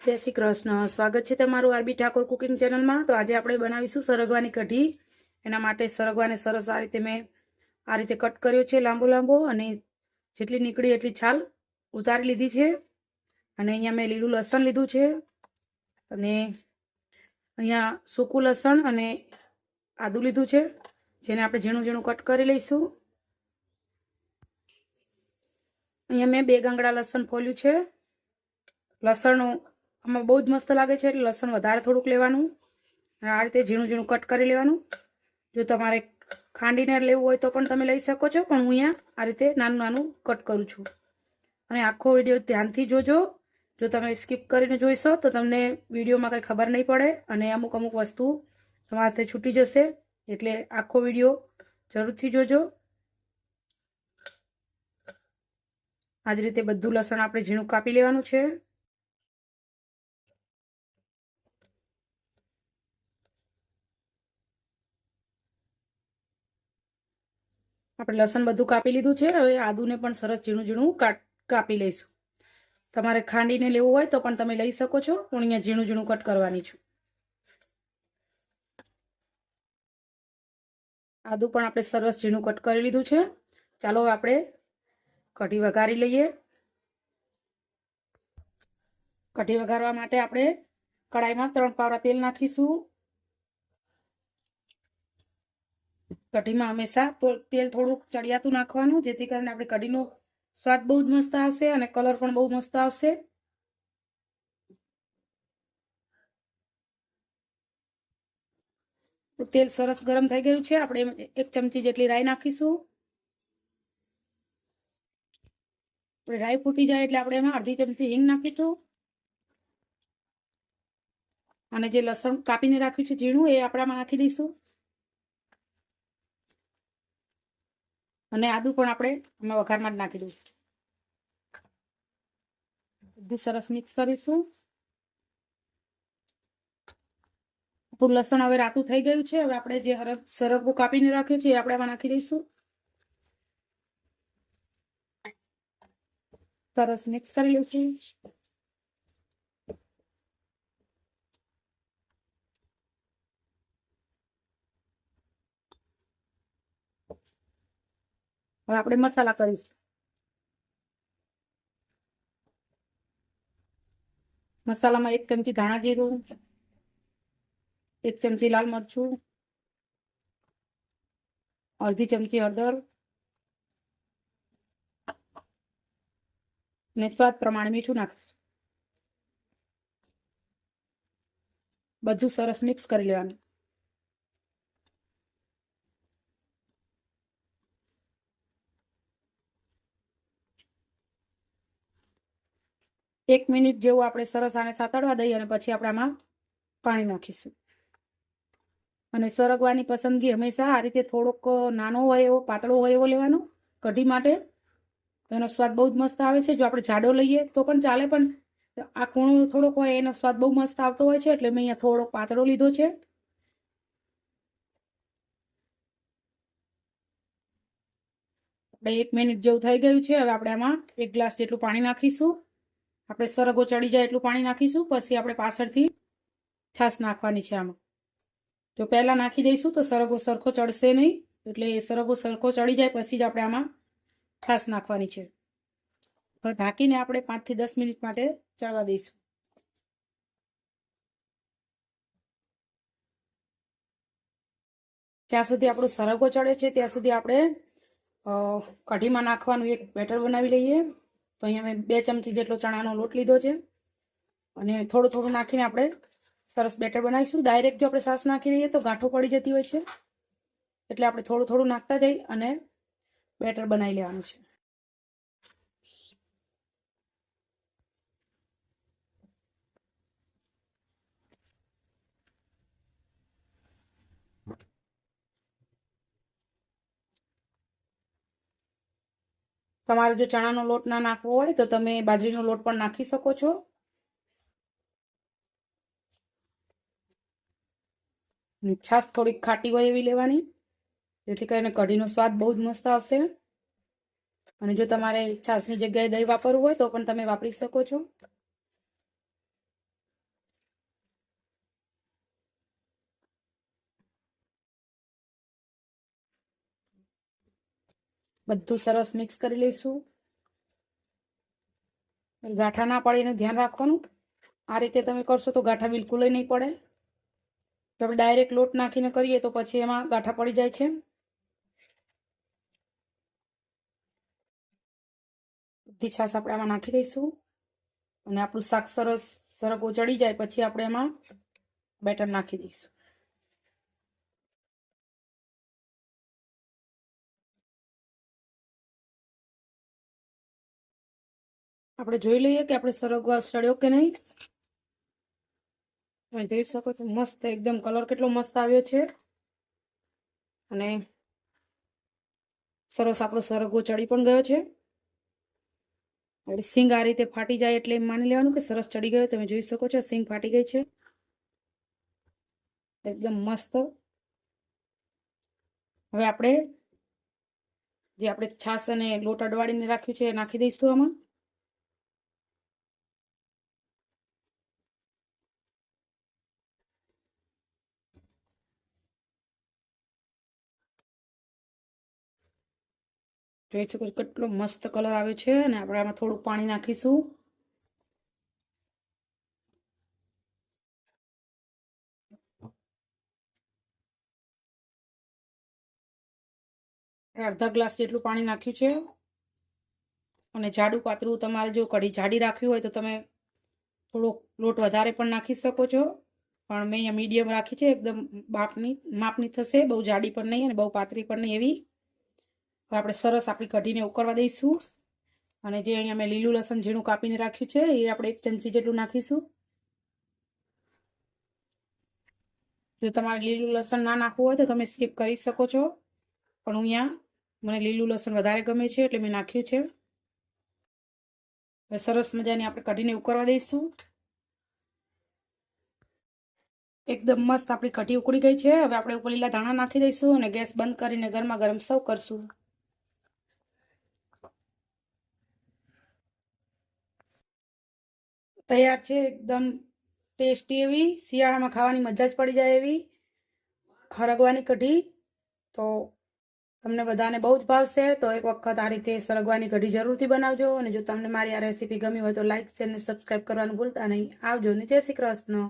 જય શ્રી કૃષ્ણ. સ્વાગત છે તમારું આરબી ઠાકોર કુકિંગ ચેનલમાં. તો આજે આપણે બનાવીશું સરગવાની કઢી. એના માટે સરગવાને સરસ આ રીતે મેં આ રીતે કટ કર્યો છે લાંબો લાંબો, અને જેટલી નીકળી એટલી છાલ ઉતારી લીધી છે. અને અહીંયા મેં લીલું લસણ લીધું છે, અને અહીંયા સૂકું લસણ અને આદું લીધું છે, જેને આપણે ઝીણું ઝીણું કટ કરી લઈશું. અહીંયા મેં 2 ગાંગડા લસણ ફોલ્યું છે. લસણ આમાં બહુ જ મસ્ત લાગે છે, એટલે લસણ વધારે થોડુંક લેવાનું અને આ રીતે ઝીણું ઝીણું કટ કરી લેવાનું. જો તમારે ખાંડીને લેવું હોય તો પણ તમે લઈ શકો છો, પણ હું અહીંયા આ રીતે નાનું નાનું કટ કરું છું. અને આખો વિડીયો ધ્યાનથી જોજો. જો તમે સ્કીપ કરીને જોઈશો તો તમને વિડીયોમાં કંઈ ખબર નહીં પડે, અને અમુક વસ્તુ તમારાથી છૂટી જશે. એટલે આખો વિડીયો જરૂરથી જોજો. આ જ રીતે બધું લસણ આપણે ઝીણું કાપી લેવાનું છે. આપણે લસણ બધું કાપી લીધું છે. હવે આદુને પણ સરસ ઝીણું ઝીણું કાપી લઈશું. તમારે ખાંડીને લેવું હોય તો પણ તમે લઈ શકો છો, પણ અહીંયા ઝીણું ઝીણું કટ કરવાની છું. આદુ પણ આપણે સરસ ઝીણું કટ કરી લીધું છે. ચાલો આપણે કઢી વઘારી લઈએ. કઢી વઘારવા માટે આપણે કડાઈમાં 3 પાવડા તેલ નાખીશું. કઢીમાં હંમેશા તેલ થોડુંક ચડિયાતું નાખવાનું, જેથી કરીને આપણે કઢીનો સ્વાદ બહુ જ મસ્ત આવશે અને કલર પણ બહુ મસ્ત આવશે. તેલ સરસ ગરમ થઈ ગયું છે. આપણે 1 ચમચી જેટલી રાઈ નાખીશું. રાઈ ફૂટી જાય એટલે આપણે એમાં અડધી ચમચી હિંગ નાખીશું. અને જે લસણ કાપીને રાખ્યું છે ઝીણું, એ આપણામાં નાખી દઈશું. અને આદુ પણ આપણે આમાં વઘારમાં જ નાખી દઈશું. બધું સરસ મિક્સ કરીશું. આપણું લસણ હવે રાતું થઈ ગયું છે. હવે આપણે જે સરગવો કાપીને રાખ્યું છે એ આપણે આમાં નાખી દઈશું. સરસ મિક્સ કરી લઈશું. હવે આપણે મસાલા કરીશું. મસાલામાં 1 ચમચી ધાણા જીરું, 1 ચમચી લાલ મરચું, અડધી ચમચી હળદર, ને સ્વાદ પ્રમાણે મીઠું નાખીશું. બધું સરસ મિક્સ કરી લેવાનું. એક મિનિટ જેવું આપણે સરસ આને સાતળવા દઈએ, અને પછી આપણે આમાં પાણી નાખીશું. અને સરગવાની પસંદગી હંમેશા આ રીતે થોડોક નાનો હોય એવો, પાતળો હોય એવો લેવાનો કઢી માટે. એનો સ્વાદ બહુ જ મસ્ત આવે છે. જો આપણે જાડો લઈએ તો પણ ચાલે, પણ આ કૂણો થોડોક હોય એનો સ્વાદ બહુ મસ્ત આવતો હોય છે, એટલે મેં અહીંયા થોડોક પાતળો લીધો છે. આપણે 1 મિનિટ જેવું થઈ ગયું છે. હવે આપણે આમાં 1 ગ્લાસ જેટલું પાણી નાખીશું. આપણે સરગવો ચડી જાય એટલું પાણી નાખીશું. પછી આપણે પાછળથી છાશ નાખવાની છે આમાં. જો પહેલા નાખી દઈશું તો સરગવો સરખો ચડશે નહીં, એટલે સરગવો સરખો ચડી જાય પછી જ આપણે આમાં છાશ નાખવાની છે. હવે ઢાંકીને આપણે 5 થી 10 મિનિટ માટે ચડવા દઈશું. જ્યાં સુધી આપણો સરગવો ચડે છે ત્યાં સુધી આપણે કઢીમાં નાખવાનું એક બેટર બનાવી લઈએ. તો અહીંયા મેં 2 ચમચી જેટલો ચણાનો લોટ લીધો છે, અને થોડું થોડું નાખીને આપણે સરસ બેટર બનાવીશું. ડાયરેક્ટ જો આપણે છાશ નાખી દઈએ તો ગાંઠો પડી જતી હોય છે, એટલે આપણે થોડું થોડું નાખતા જઈ અને બેટર બનાવી લેવાનું છે. તમારે જો ચણાનો લોટ ના નાખવો હોય તો તમે બાજરીનો લોટ પણ નાખી શકો છો. છાશ થોડીક ખાટી હોય એવી લેવાની, જેથી કરીને કઢીનો સ્વાદ બહુ જ મસ્ત આવશે. અને જો તમારે છાશની જગ્યાએ દહીં વાપરવું હોય તો પણ તમે વાપરી શકો છો. બધું સરસ મિક્સ કરી લઈશું. ગાંઠા ના પડે એનું ધ્યાન રાખવાનું. આ રીતે તમે કરશો તો ગાંઠા બિલકુલ નહીં પડે. જો આપણે ડાયરેક્ટ લોટ નાખીને કરીએ તો પછી એમાં ગાંઠા પડી જાય છે. બધી છાશ આપણે આમાં નાખી દઈશું અને આપણું શાક સરસ સરગવો ચડી જાય પછી આપણે એમાં બેટર નાખી દઈશું. આપણે જોઈ લઈએ કે આપણે સરગવો ચડ્યો કે નહીં. તમે જોઈ શકો છો મસ્ત એકદમ કલર કેટલો મસ્ત આવ્યો છે અને સરસ આપણો સરગવો ચડી પણ ગયો છે. એટલે સિંગ આ રીતે ફાટી જાય એટલે એમ માની લેવાનું કે સરસ ચડી ગયો. તમે જોઈ શકો છો સિંગ ફાટી ગઈ છે એકદમ મસ્ત. હવે આપણે જે આપણે છાશ અને લોટ અડવાડીને રાખ્યું છે એ નાખી દઈશું આમાં. જોઈ શકો છો કેટલો મસ્ત કલર આવે છે અને આપણે આમાં થોડું પાણી નાખીશું. અડધા ગ્લાસ જેટલું પાણી નાખ્યું છે અને જાડું પાતળું તમારે જો કઢી જાડી રાખવી હોય તો તમે થોડોક લોટ વધારે પણ નાખી શકો છો, પણ મેં અહીંયા મીડિયમ રાખી છે એકદમ માપની થશે. બહુ જાડી પણ નહીં અને બહુ પાતળી પણ નહીં એવી. હવે આપણે સરસ આપણી કઢીને ઉકળવા દઈશું અને જે અહીંયા મેં લીલું લસણ ઝીણું કાપીને રાખ્યું છે એ આપણે 1 ચમચી જેટલું નાખીશું. જો તમારે લીલું લસણ ના નાખવું હોય તો તમે સ્કીપ કરી શકો છો, પણ અહીંયા મને લીલું લસણ વધારે ગમે છે એટલે મેં નાખ્યું છે. હવે સરસ મજાની આપણે કઢીને ઉકળવા દઈશું. એકદમ મસ્ત આપણી કઢી ઉકળી ગઈ છે. હવે આપણે ઉપર લીલા ધાણા નાખી દઈશું અને ગેસ બંધ કરીને ગરમા ગરમ સર્વ કરશું. તૈયાર છે એકદમ ટેસ્ટી એવી શિયાળામાં ખાવાની મજા જ પડી જાય એવી સરગવાની કઢી. તો તમને બધાને બહુ જ ભાવશે. તો એક વખત આ રીતે સરગવાની કઢી જરૂરથી બનાવજો અને જો તમને મારી આ રેસીપી ગમી હોય તો લાઈક શેર અને સબસ્ક્રાઈબ કરવાનું ભૂલતા નહીં. આવજો ને જય શ્રી કૃષ્ણ.